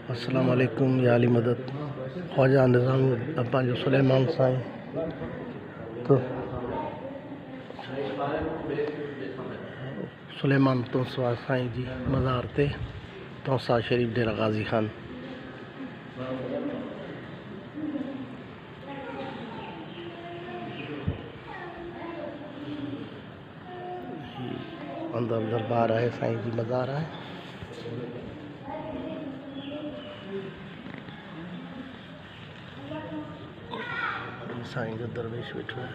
अस्सलाम वालेकुम या अली मदद ख्वाजा निज़ाम अब्बा जो सुलेमान साईं तो सुलेमान तोसवा साईं जी मज़ार ते तौसा शरीफ डेरा गाज़ी खान। अंदर दरबार है, साईं जी मज़ार है। साईं जो दरवेश बैठो है।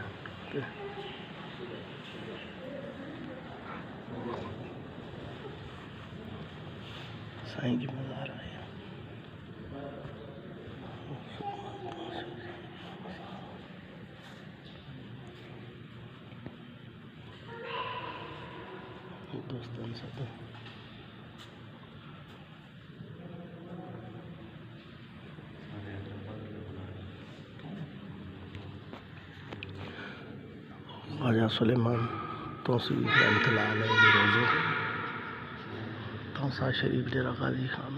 साईं जी मज़ार है। दोस्तों सब ख्वाजा सुलेमान तौसी रोज़ो तौसा शरीफ डेरा गाज़ी खान।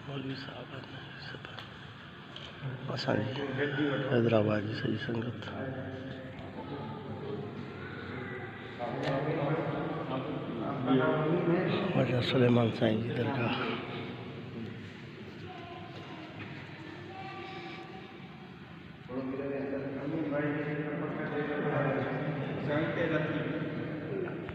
मौलवी साहब असांजी हैदराबाद जी सॼी संगत ख्वाजा सुलेमान साईं जी दरगाह।